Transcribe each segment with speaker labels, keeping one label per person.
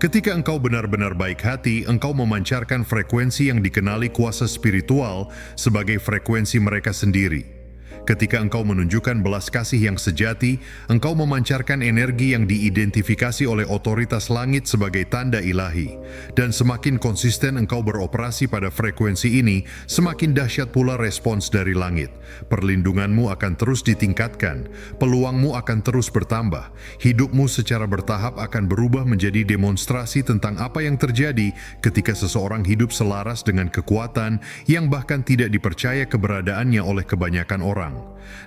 Speaker 1: Ketika engkau benar-benar baik hati, engkau memancarkan frekuensi yang dikenali kuasa spiritual sebagai frekuensi mereka sendiri. Ketika engkau menunjukkan belas kasih yang sejati, engkau memancarkan energi yang diidentifikasi oleh otoritas langit sebagai tanda ilahi. Dan semakin konsisten engkau beroperasi pada frekuensi ini, semakin dahsyat pula respons dari langit. Perlindunganmu akan terus ditingkatkan, peluangmu akan terus bertambah, hidupmu secara bertahap akan berubah menjadi demonstrasi tentang apa yang terjadi ketika seseorang hidup selaras dengan kekuatan yang bahkan tidak dipercaya keberadaannya oleh kebanyakan orang.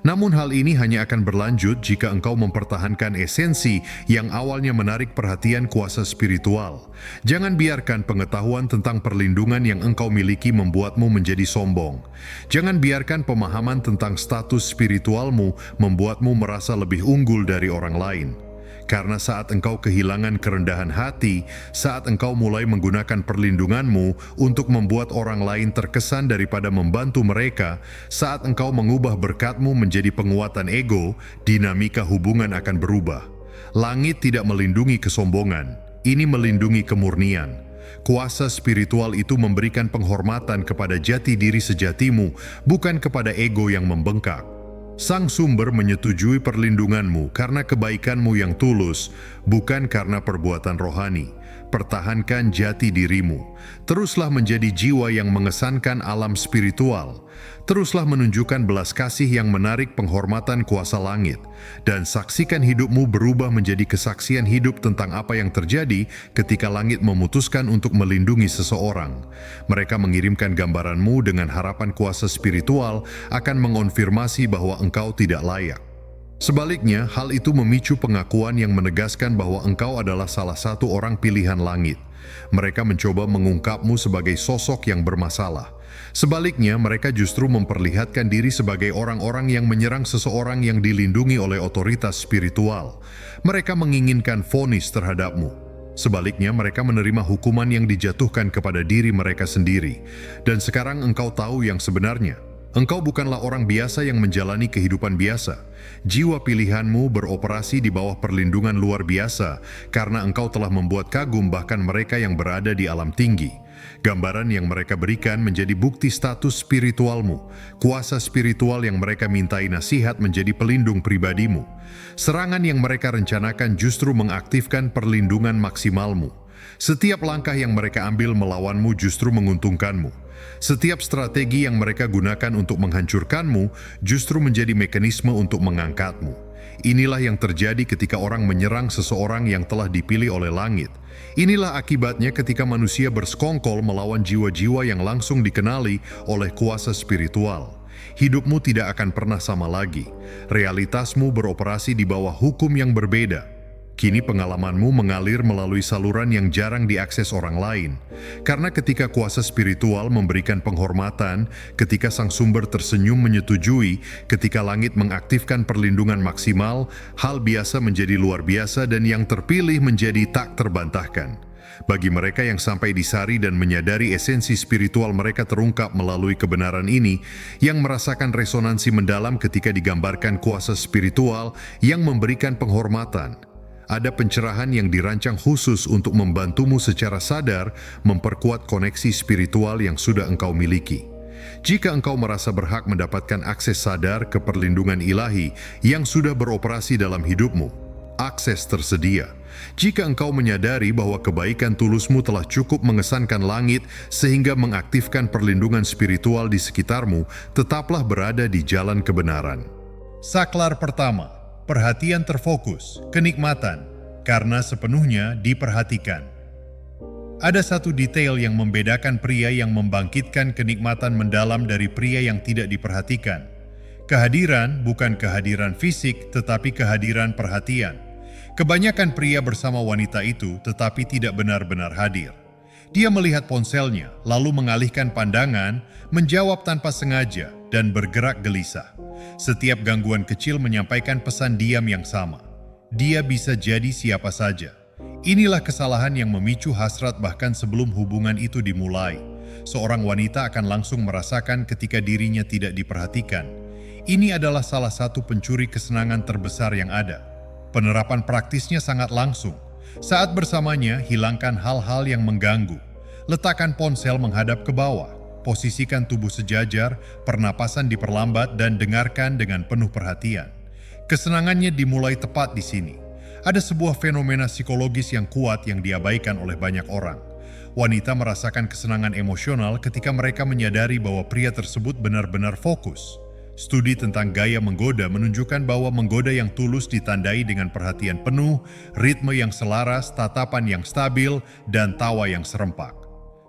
Speaker 1: Namun hal ini hanya akan berlanjut jika engkau mempertahankan esensi yang awalnya menarik perhatian kuasa spiritual. Jangan biarkan pengetahuan tentang perlindungan yang engkau miliki membuatmu menjadi sombong. Jangan biarkan pemahaman tentang status spiritualmu membuatmu merasa lebih unggul dari orang lain. Karena saat engkau kehilangan kerendahan hati, saat engkau mulai menggunakan perlindunganmu untuk membuat orang lain terkesan daripada membantu mereka, saat engkau mengubah berkatmu menjadi penguatan ego, dinamika hubungan akan berubah. Langit tidak melindungi kesombongan, ini melindungi kemurnian. Kuasa spiritual itu memberikan penghormatan kepada jati diri sejatimu, bukan kepada ego yang membengkak. Sang sumber menyetujui perlindunganmu karena kebaikanmu yang tulus, bukan karena perbuatan rohani. Pertahankan jati dirimu. Teruslah menjadi jiwa yang mengesankan alam spiritual. Teruslah menunjukkan belas kasih yang menarik penghormatan kuasa langit. Dan saksikan hidupmu berubah menjadi kesaksian hidup tentang apa yang terjadi ketika langit memutuskan untuk melindungi seseorang. Mereka mengirimkan gambaranmu dengan harapan kuasa spiritual akan mengonfirmasi bahwa engkau tidak layak. Sebaliknya, hal itu memicu pengakuan yang menegaskan bahwa engkau adalah salah satu orang pilihan langit. Mereka mencoba mengungkapmu sebagai sosok yang bermasalah. Sebaliknya, mereka justru memperlihatkan diri sebagai orang-orang yang menyerang seseorang yang dilindungi oleh otoritas spiritual. Mereka menginginkan vonis terhadapmu. Sebaliknya, mereka menerima hukuman yang dijatuhkan kepada diri mereka sendiri. Dan sekarang engkau tahu yang sebenarnya. Engkau bukanlah orang biasa yang menjalani kehidupan biasa. Jiwa pilihanmu beroperasi di bawah perlindungan luar biasa karena engkau telah membuat kagum bahkan mereka yang berada di alam tinggi. Gambaran yang mereka berikan menjadi bukti status spiritualmu. Kuasa spiritual yang mereka mintai nasihat menjadi pelindung pribadimu. Serangan yang mereka rencanakan justru mengaktifkan perlindungan maksimalmu. Setiap langkah yang mereka ambil melawanmu justru menguntungkanmu. Setiap strategi yang mereka gunakan untuk menghancurkanmu justru menjadi mekanisme untuk mengangkatmu. Inilah yang terjadi ketika orang menyerang seseorang yang telah dipilih oleh langit. Inilah akibatnya ketika manusia bersekongkol melawan jiwa-jiwa yang langsung dikenali oleh kuasa spiritual. Hidupmu tidak akan pernah sama lagi. Realitasmu beroperasi di bawah hukum yang berbeda. Kini pengalamanmu mengalir melalui saluran yang jarang diakses orang lain. Karena ketika kuasa spiritual memberikan penghormatan, ketika sang sumber tersenyum menyetujui, ketika langit mengaktifkan perlindungan maksimal, hal biasa menjadi luar biasa dan yang terpilih menjadi tak terbantahkan. Bagi mereka yang sampai disari dan menyadari esensi spiritual mereka terungkap melalui kebenaran ini, yang merasakan resonansi mendalam ketika digambarkan kuasa spiritual yang memberikan penghormatan. Ada pencerahan yang dirancang khusus untuk membantumu secara sadar memperkuat koneksi spiritual yang sudah engkau miliki. Jika engkau merasa berhak mendapatkan akses sadar ke perlindungan ilahi yang sudah beroperasi dalam hidupmu, akses tersedia. Jika engkau menyadari bahwa kebaikan tulusmu telah cukup mengesankan langit sehingga mengaktifkan perlindungan spiritual di sekitarmu, tetaplah berada di jalan kebenaran. Saklar pertama. Perhatian terfokus, kenikmatan, karena sepenuhnya diperhatikan. Ada satu detail yang membedakan pria yang membangkitkan kenikmatan mendalam dari pria yang tidak diperhatikan. Kehadiran bukan kehadiran fisik, tetapi kehadiran perhatian. Kebanyakan pria bersama wanita itu tetapi tidak benar-benar hadir. Dia melihat ponselnya, lalu mengalihkan pandangan, menjawab tanpa sengaja, dan bergerak gelisah. Setiap gangguan kecil menyampaikan pesan diam yang sama. Dia bisa jadi siapa saja. Inilah kesalahan yang memicu hasrat bahkan sebelum hubungan itu dimulai. Seorang wanita akan langsung merasakan ketika dirinya tidak diperhatikan. Ini adalah salah satu pencuri kesenangan terbesar yang ada. Penerapan praktisnya sangat langsung. Saat bersamanya, hilangkan hal-hal yang mengganggu. Letakkan ponsel menghadap ke bawah. Posisikan tubuh sejajar, pernapasan diperlambat, dan dengarkan dengan penuh perhatian. Kesenangannya dimulai tepat di sini. Ada sebuah fenomena psikologis yang kuat yang diabaikan oleh banyak orang. Wanita merasakan kesenangan emosional ketika mereka menyadari bahwa pria tersebut benar-benar fokus. Studi tentang gaya menggoda menunjukkan bahwa menggoda yang tulus ditandai dengan perhatian penuh, ritme yang selaras, tatapan yang stabil, dan tawa yang serempak.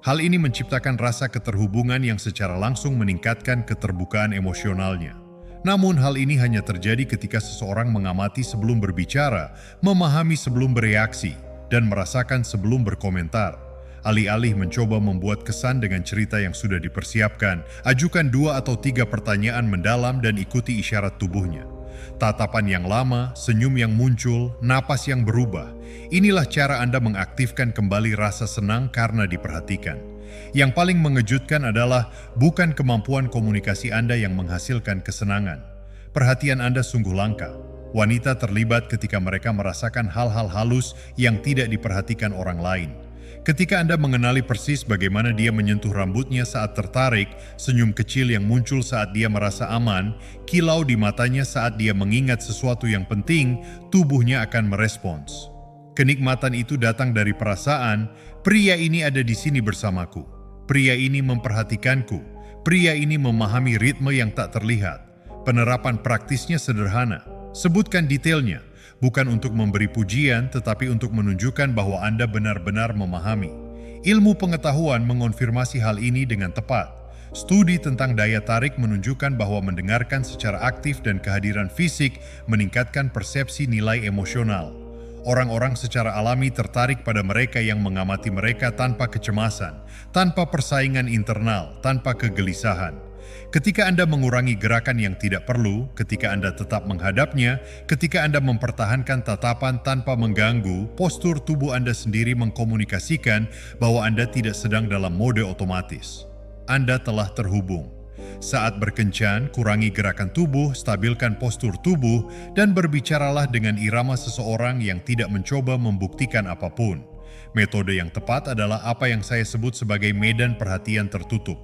Speaker 1: Hal ini menciptakan rasa keterhubungan yang secara langsung meningkatkan keterbukaan emosionalnya. Namun hal ini hanya terjadi ketika seseorang mengamati sebelum berbicara, memahami sebelum bereaksi, dan merasakan sebelum berkomentar. Alih-alih mencoba membuat kesan dengan cerita yang sudah dipersiapkan, ajukan 2 atau 3 pertanyaan mendalam dan ikuti isyarat tubuhnya. Tatapan yang lama, senyum yang muncul, napas yang berubah. Inilah cara Anda mengaktifkan kembali rasa senang karena diperhatikan. Yang paling mengejutkan adalah bukan kemampuan komunikasi Anda yang menghasilkan kesenangan. Perhatian Anda sungguh langka. Wanita terlibat ketika mereka merasakan hal-hal halus yang tidak diperhatikan orang lain. Ketika Anda mengenali persis bagaimana dia menyentuh rambutnya saat tertarik, senyum kecil yang muncul saat dia merasa aman, kilau di matanya saat dia mengingat sesuatu yang penting, tubuhnya akan merespons. Kenikmatan itu datang dari perasaan, pria ini ada di sini bersamaku. Pria ini memperhatikanku. Pria ini memahami ritme yang tak terlihat. Penerapan praktisnya sederhana. Sebutkan detailnya. Bukan untuk memberi pujian, tetapi untuk menunjukkan bahwa Anda benar-benar memahami. Ilmu pengetahuan mengonfirmasi hal ini dengan tepat. Studi tentang daya tarik menunjukkan bahwa mendengarkan secara aktif dan kehadiran fisik meningkatkan persepsi nilai emosional. Orang-orang secara alami tertarik pada mereka yang mengamati mereka tanpa kecemasan, tanpa persaingan internal, tanpa kegelisahan. Ketika Anda mengurangi gerakan yang tidak perlu, ketika Anda tetap menghadapnya, ketika Anda mempertahankan tatapan tanpa mengganggu, postur tubuh Anda sendiri mengkomunikasikan bahwa Anda tidak sedang dalam mode otomatis. Anda telah terhubung. Saat berkencan, kurangi gerakan tubuh, stabilkan postur tubuh, dan berbicaralah dengan irama seseorang yang tidak mencoba membuktikan apapun. Metode yang tepat adalah apa yang saya sebut sebagai medan perhatian tertutup.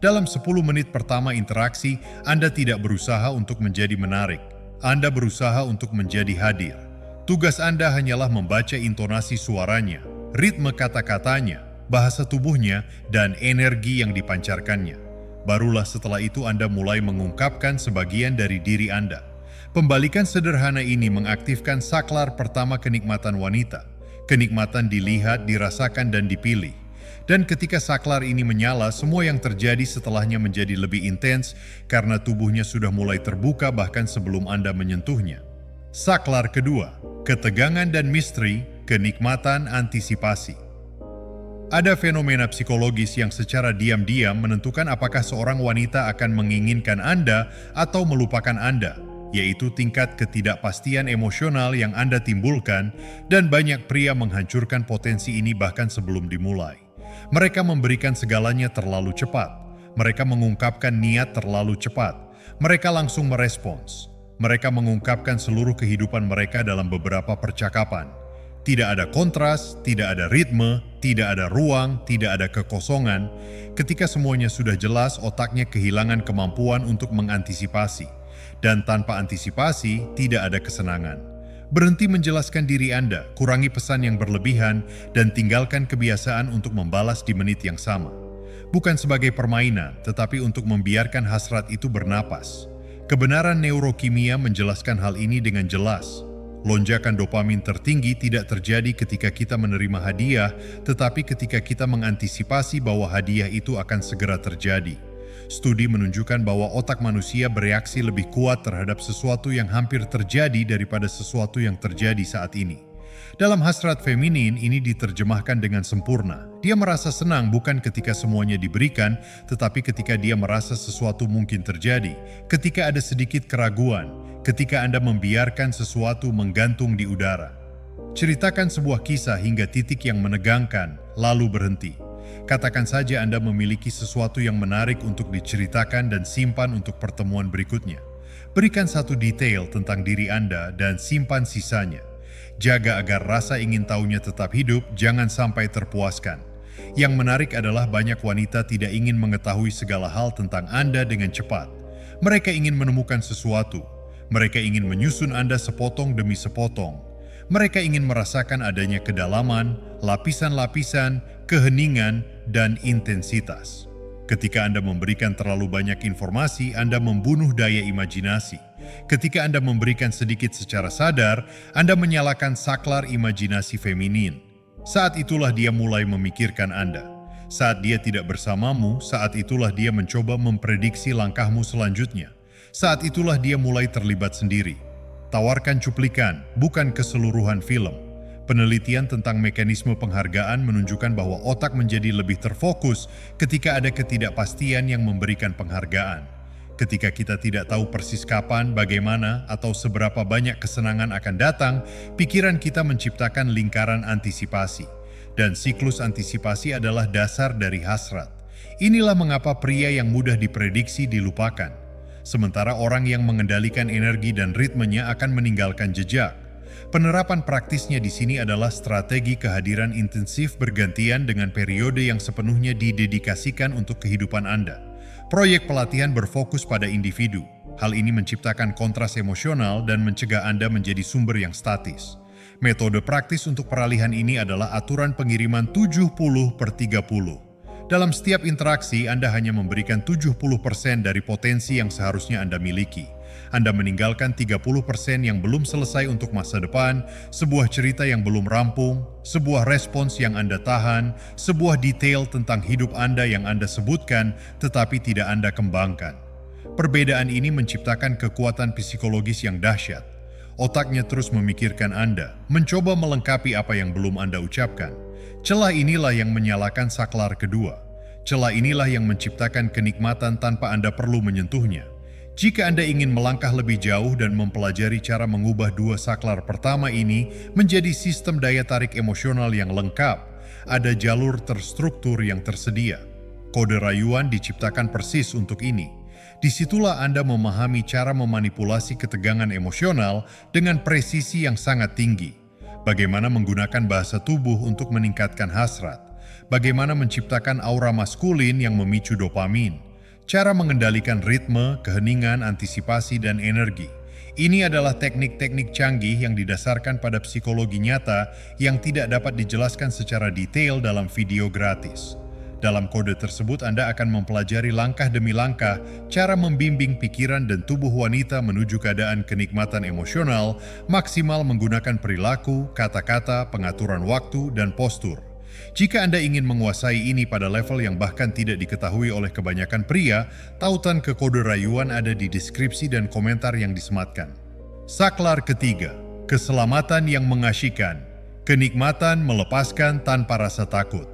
Speaker 1: Dalam 10 menit pertama interaksi, Anda tidak berusaha untuk menjadi menarik. Anda berusaha untuk menjadi hadir. Tugas Anda hanyalah membaca intonasi suaranya, ritme kata-katanya, bahasa tubuhnya, dan energi yang dipancarkannya. Barulah setelah itu Anda mulai mengungkapkan sebagian dari diri Anda. Pembalikan sederhana ini mengaktifkan saklar pertama kenikmatan wanita. Kenikmatan dilihat, dirasakan, dan dipilih. Dan ketika saklar ini menyala, semua yang terjadi setelahnya menjadi lebih intens karena tubuhnya sudah mulai terbuka bahkan sebelum Anda menyentuhnya. Saklar kedua, ketegangan dan misteri, kenikmatan antisipasi. Ada fenomena psikologis yang secara diam-diam menentukan apakah seorang wanita akan menginginkan Anda atau melupakan Anda, yaitu tingkat ketidakpastian emosional yang Anda timbulkan, dan banyak pria menghancurkan potensi ini bahkan sebelum dimulai. Mereka memberikan segalanya terlalu cepat. Mereka mengungkapkan niat terlalu cepat. Mereka langsung merespons. Mereka mengungkapkan seluruh kehidupan mereka dalam beberapa percakapan. Tidak ada kontras, tidak ada ritme, tidak ada ruang, tidak ada kekosongan. Ketika semuanya sudah jelas, otaknya kehilangan kemampuan untuk mengantisipasi. Dan tanpa antisipasi, tidak ada kesenangan. Berhenti menjelaskan diri Anda, kurangi pesan yang berlebihan, dan tinggalkan kebiasaan untuk membalas di menit yang sama. Bukan sebagai permainan, tetapi untuk membiarkan hasrat itu bernapas. Kebenaran neurokimia menjelaskan hal ini dengan jelas. Lonjakan dopamin tertinggi tidak terjadi ketika kita menerima hadiah, tetapi ketika kita mengantisipasi bahwa hadiah itu akan segera terjadi. Studi menunjukkan bahwa otak manusia bereaksi lebih kuat terhadap sesuatu yang hampir terjadi daripada sesuatu yang terjadi saat ini. Dalam hasrat feminin, ini diterjemahkan dengan sempurna. Dia merasa senang bukan ketika semuanya diberikan, tetapi ketika dia merasa sesuatu mungkin terjadi, ketika ada sedikit keraguan, ketika Anda membiarkan sesuatu menggantung di udara. Ceritakan sebuah kisah hingga titik yang menegangkan, lalu berhenti. Katakan saja Anda memiliki sesuatu yang menarik untuk diceritakan dan simpan untuk pertemuan berikutnya. Berikan satu detail tentang diri Anda dan simpan sisanya. Jaga agar rasa ingin tahunya tetap hidup, jangan sampai terpuaskan. Yang menarik adalah banyak wanita tidak ingin mengetahui segala hal tentang Anda dengan cepat. Mereka ingin menemukan sesuatu. Mereka ingin menyusun Anda sepotong demi sepotong. Mereka ingin merasakan adanya kedalaman, lapisan-lapisan, keheningan, dan intensitas. Ketika Anda memberikan terlalu banyak informasi, Anda membunuh daya imajinasi. Ketika Anda memberikan sedikit secara sadar, Anda menyalakan saklar imajinasi feminin. Saat itulah dia mulai memikirkan Anda. Saat dia tidak bersamamu, saat itulah dia mencoba memprediksi langkahmu selanjutnya. Saat itulah dia mulai terlibat sendiri. Tawarkan cuplikan, bukan keseluruhan film. Penelitian tentang mekanisme penghargaan menunjukkan bahwa otak menjadi lebih terfokus ketika ada ketidakpastian yang memberikan penghargaan. Ketika kita tidak tahu persis kapan, bagaimana, atau seberapa banyak kesenangan akan datang, pikiran kita menciptakan lingkaran antisipasi. Dan siklus antisipasi adalah dasar dari hasrat. Inilah mengapa pria yang mudah diprediksi dilupakan. Sementara orang yang mengendalikan energi dan ritmenya akan meninggalkan jejak. Penerapan praktisnya di sini adalah strategi kehadiran intensif bergantian dengan periode yang sepenuhnya didedikasikan untuk kehidupan Anda. Proyek pelatihan berfokus pada individu. Hal ini menciptakan kontras emosional dan mencegah Anda menjadi sumber yang statis. Metode praktis untuk peralihan ini adalah aturan pengiriman 70/30. Dalam setiap interaksi, Anda hanya memberikan 70% dari potensi yang seharusnya Anda miliki. Anda meninggalkan 30% yang belum selesai untuk masa depan, sebuah cerita yang belum rampung, sebuah respons yang Anda tahan, sebuah detail tentang hidup Anda yang Anda sebutkan tetapi tidak Anda kembangkan. Perbedaan ini menciptakan kekuatan psikologis yang dahsyat. Otaknya terus memikirkan Anda, mencoba melengkapi apa yang belum Anda ucapkan. Celah inilah yang menyalakan saklar kedua. Celah inilah yang menciptakan kenikmatan tanpa Anda perlu menyentuhnya. Jika Anda ingin melangkah lebih jauh dan mempelajari cara mengubah dua saklar pertama ini menjadi sistem daya tarik emosional yang lengkap, ada jalur terstruktur yang tersedia. Kode rayuan diciptakan persis untuk ini. Disitulah Anda memahami cara memanipulasi ketegangan emosional dengan presisi yang sangat tinggi. Bagaimana menggunakan bahasa tubuh untuk meningkatkan hasrat. Bagaimana menciptakan aura maskulin yang memicu dopamin. Cara mengendalikan ritme, keheningan, antisipasi, dan energi. Ini adalah teknik-teknik canggih yang didasarkan pada psikologi nyata yang tidak dapat dijelaskan secara detail dalam video gratis. Dalam kode tersebut Anda akan mempelajari langkah demi langkah cara membimbing pikiran dan tubuh wanita menuju keadaan kenikmatan emosional maksimal menggunakan perilaku, kata-kata, pengaturan waktu, dan postur. Jika Anda ingin menguasai ini pada level yang bahkan tidak diketahui oleh kebanyakan pria, tautan ke kode rayuan ada di deskripsi dan komentar yang disematkan. Saklar ketiga, keselamatan yang mengasyikkan, kenikmatan melepaskan tanpa rasa takut.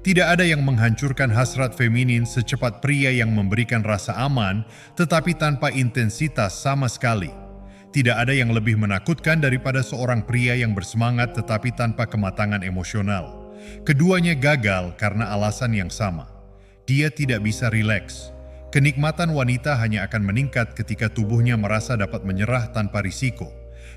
Speaker 1: Tidak ada yang menghancurkan hasrat feminin secepat pria yang memberikan rasa aman, tetapi tanpa intensitas sama sekali. Tidak ada yang lebih menakutkan daripada seorang pria yang bersemangat tetapi tanpa kematangan emosional. Keduanya gagal karena alasan yang sama. Dia tidak bisa rileks. Kenikmatan wanita hanya akan meningkat ketika tubuhnya merasa dapat menyerah tanpa risiko.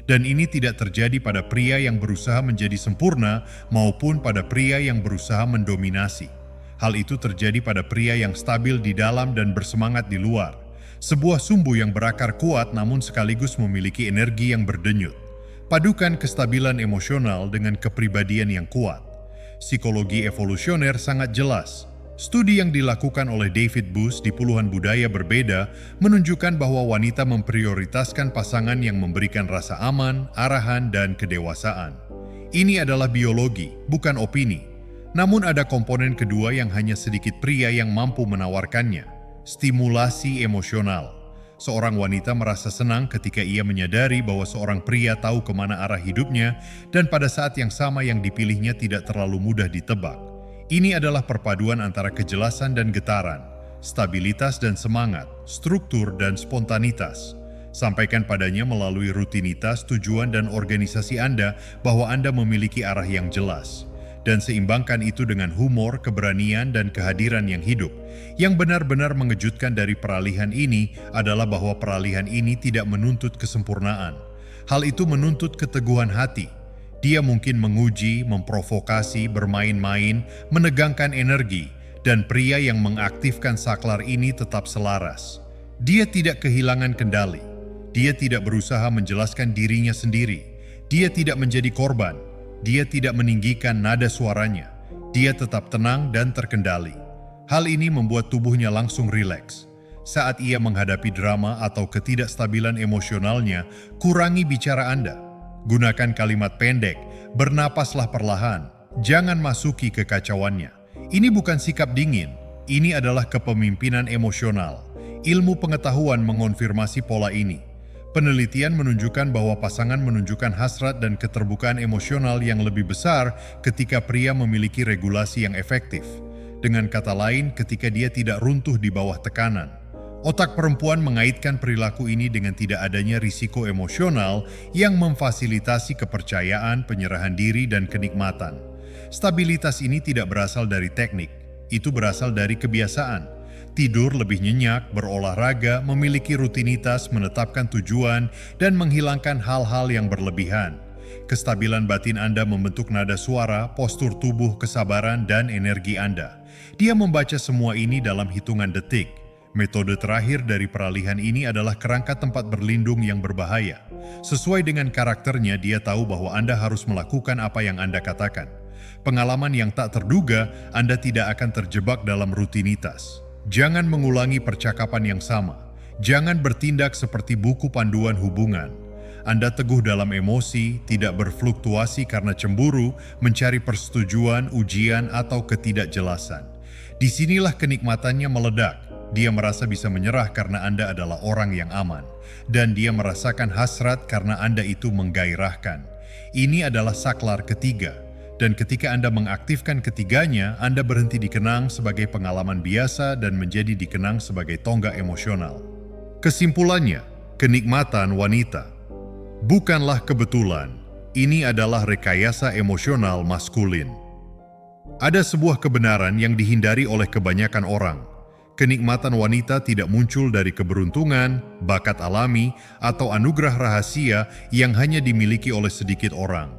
Speaker 1: Dan ini tidak terjadi pada pria yang berusaha menjadi sempurna maupun pada pria yang berusaha mendominasi. Hal itu terjadi pada pria yang stabil di dalam dan bersemangat di luar. Sebuah sumbu yang berakar kuat namun sekaligus memiliki energi yang berdenyut. Padukan kestabilan emosional dengan kepribadian yang kuat. Psikologi evolusioner sangat jelas. Studi yang dilakukan oleh David Buss di puluhan budaya berbeda menunjukkan bahwa wanita memprioritaskan pasangan yang memberikan rasa aman, arahan, dan kedewasaan. Ini adalah biologi, bukan opini. Namun ada komponen kedua yang hanya sedikit pria yang mampu menawarkannya. Stimulasi emosional. Seorang wanita merasa senang ketika ia menyadari bahwa seorang pria tahu kemana arah hidupnya dan pada saat yang sama yang dipilihnya tidak terlalu mudah ditebak. Ini adalah perpaduan antara kejelasan dan getaran, stabilitas dan semangat, struktur dan spontanitas. Sampaikan padanya melalui rutinitas, tujuan, dan organisasi Anda bahwa Anda memiliki arah yang jelas. Dan seimbangkan itu dengan humor, keberanian, dan kehadiran yang hidup. Yang benar-benar mengejutkan dari peralihan ini adalah bahwa peralihan ini tidak menuntut kesempurnaan. Hal itu menuntut keteguhan hati. Dia mungkin menguji, memprovokasi, bermain-main, menegangkan energi, dan pria yang mengaktifkan saklar ini tetap selaras. Dia tidak kehilangan kendali. Dia tidak berusaha menjelaskan dirinya sendiri. Dia tidak menjadi korban. Dia tidak meninggikan nada suaranya. Dia tetap tenang dan terkendali. Hal ini membuat tubuhnya langsung rileks. Saat ia menghadapi drama atau ketidakstabilan emosionalnya, kurangi bicara Anda. Gunakan kalimat pendek, bernapaslah perlahan, jangan masuki kekacauannya. Ini bukan sikap dingin, ini adalah kepemimpinan emosional. Ilmu pengetahuan mengonfirmasi pola ini. Penelitian menunjukkan bahwa pasangan menunjukkan hasrat dan keterbukaan emosional yang lebih besar ketika pria memiliki regulasi yang efektif. Dengan kata lain, ketika dia tidak runtuh di bawah tekanan. Otak perempuan mengaitkan perilaku ini dengan tidak adanya risiko emosional yang memfasilitasi kepercayaan, penyerahan diri, dan kenikmatan. Stabilitas ini tidak berasal dari teknik, itu berasal dari kebiasaan. Tidur lebih nyenyak, berolahraga, memiliki rutinitas, menetapkan tujuan, dan menghilangkan hal-hal yang berlebihan. Kestabilan batin Anda membentuk nada suara, postur tubuh, kesabaran, dan energi Anda. Dia membaca semua ini dalam hitungan detik. Metode terakhir dari peralihan ini adalah kerangka tempat berlindung yang berbahaya. Sesuai dengan karakternya, dia tahu bahwa Anda harus melakukan apa yang Anda katakan. Pengalaman yang tak terduga, Anda tidak akan terjebak dalam rutinitas. Jangan mengulangi percakapan yang sama. Jangan bertindak seperti buku panduan hubungan. Anda teguh dalam emosi, tidak berfluktuasi karena cemburu, mencari persetujuan, ujian, atau ketidakjelasan. Disinilah kenikmatannya meledak. Dia merasa bisa menyerah karena Anda adalah orang yang aman. Dan dia merasakan hasrat karena Anda itu menggairahkan. Ini adalah saklar ketiga. Dan ketika Anda mengaktifkan ketiganya, Anda berhenti dikenang sebagai pengalaman biasa dan menjadi dikenang sebagai tonggak emosional. Kesimpulannya, kenikmatan wanita bukanlah kebetulan. Ini adalah rekayasa emosional maskulin. Ada sebuah kebenaran yang dihindari oleh kebanyakan orang. Kenikmatan wanita tidak muncul dari keberuntungan, bakat alami, atau anugerah rahasia yang hanya dimiliki oleh sedikit orang.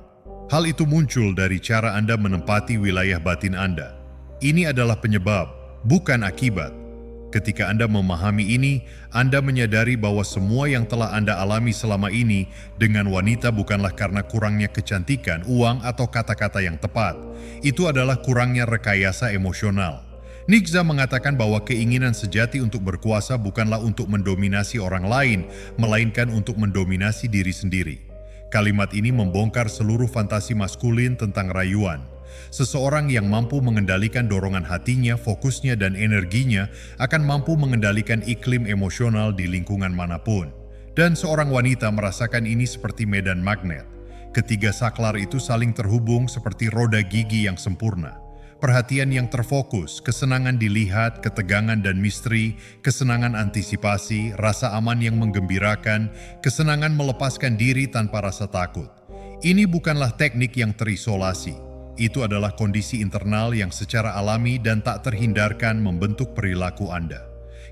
Speaker 1: Hal itu muncul dari cara Anda menempati wilayah batin Anda. Ini adalah penyebab, bukan akibat. Ketika Anda memahami ini, Anda menyadari bahwa semua yang telah Anda alami selama ini dengan wanita bukanlah karena kurangnya kecantikan, uang, atau kata-kata yang tepat. Itu adalah kurangnya rekayasa emosional. Nietzsche mengatakan bahwa keinginan sejati untuk berkuasa bukanlah untuk mendominasi orang lain, melainkan untuk mendominasi diri sendiri. Kalimat ini membongkar seluruh fantasi maskulin tentang rayuan. Seseorang yang mampu mengendalikan dorongan hatinya, fokusnya, dan energinya akan mampu mengendalikan iklim emosional di lingkungan manapun. Dan seorang wanita merasakan ini seperti medan magnet. Ketiga saklar itu saling terhubung seperti roda gigi yang sempurna. Perhatian yang terfokus, kesenangan dilihat, ketegangan dan misteri, kesenangan antisipasi, rasa aman yang menggembirakan, kesenangan melepaskan diri tanpa rasa takut. Ini bukanlah teknik yang terisolasi. Itu adalah kondisi internal yang secara alami dan tak terhindarkan membentuk perilaku Anda.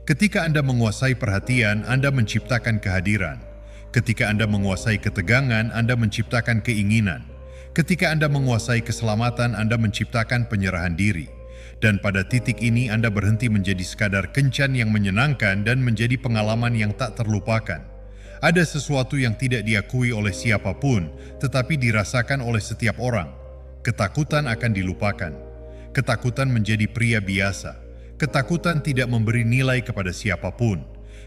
Speaker 1: Ketika Anda menguasai perhatian, Anda menciptakan kehadiran. Ketika Anda menguasai ketegangan, Anda menciptakan keinginan. Ketika Anda menguasai keselamatan, Anda menciptakan penyerahan diri. Dan pada titik ini Anda berhenti menjadi sekadar kencan yang menyenangkan dan menjadi pengalaman yang tak terlupakan. Ada sesuatu yang tidak diakui oleh siapapun, tetapi dirasakan oleh setiap orang. Ketakutan akan dilupakan. Ketakutan menjadi pria biasa. Ketakutan tidak memberi nilai kepada siapapun.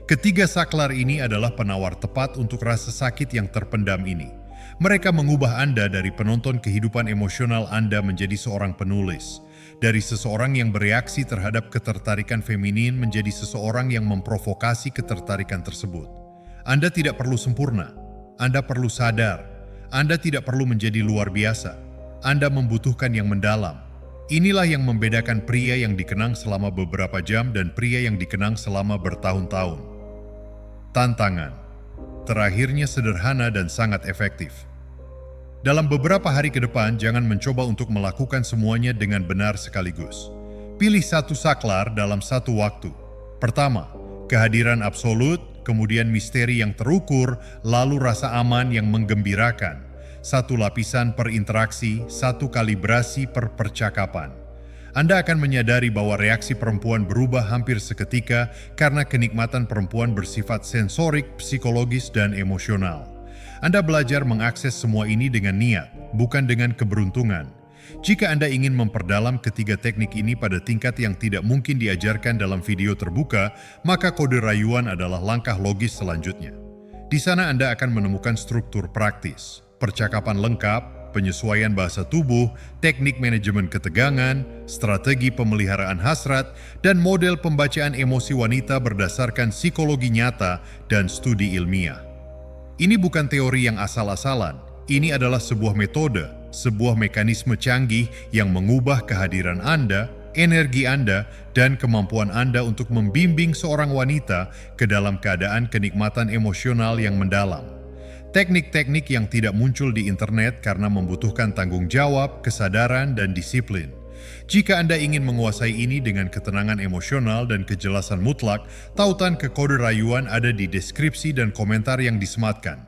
Speaker 1: Ketiga saklar ini adalah penawar tepat untuk rasa sakit yang terpendam ini. Mereka mengubah Anda dari penonton kehidupan emosional Anda menjadi seorang penulis. Dari seseorang yang bereaksi terhadap ketertarikan feminin menjadi seseorang yang memprovokasi ketertarikan tersebut. Anda tidak perlu sempurna. Anda perlu sadar. Anda tidak perlu menjadi luar biasa. Anda membutuhkan yang mendalam. Inilah yang membedakan pria yang dikenang selama beberapa jam dan pria yang dikenang selama bertahun-tahun. Tantangan. Terakhirnya sederhana dan sangat efektif. Dalam beberapa hari ke depan, jangan mencoba untuk melakukan semuanya dengan benar sekaligus. Pilih satu saklar dalam satu waktu. Pertama, kehadiran absolut. kemudian misteri yang terukur, lalu rasa aman yang menggembirakan. Satu lapisan per interaksi, satu kalibrasi per percakapan. Anda akan menyadari bahwa reaksi perempuan berubah hampir seketika karena kenikmatan perempuan bersifat sensorik, psikologis, dan emosional. Anda belajar mengakses semua ini dengan niat, bukan dengan keberuntungan. Jika Anda ingin memperdalam ketiga teknik ini pada tingkat yang tidak mungkin diajarkan dalam video terbuka, maka kode rayuan adalah langkah logis selanjutnya. Di sana Anda akan menemukan struktur praktis, percakapan lengkap, penyesuaian bahasa tubuh, teknik manajemen ketegangan, strategi pemeliharaan hasrat, dan model pembacaan emosi wanita berdasarkan psikologi nyata dan studi ilmiah. Ini bukan teori yang asal-asalan, ini adalah sebuah metode, sebuah mekanisme canggih yang mengubah kehadiran Anda, energi Anda, dan kemampuan Anda untuk membimbing seorang wanita ke dalam keadaan kenikmatan emosional yang mendalam. Teknik-teknik yang tidak muncul di internet karena membutuhkan tanggung jawab, kesadaran, dan disiplin. Jika Anda ingin menguasai ini dengan ketenangan emosional dan kejelasan mutlak, tautan ke kode rayuan ada di deskripsi dan komentar yang disematkan.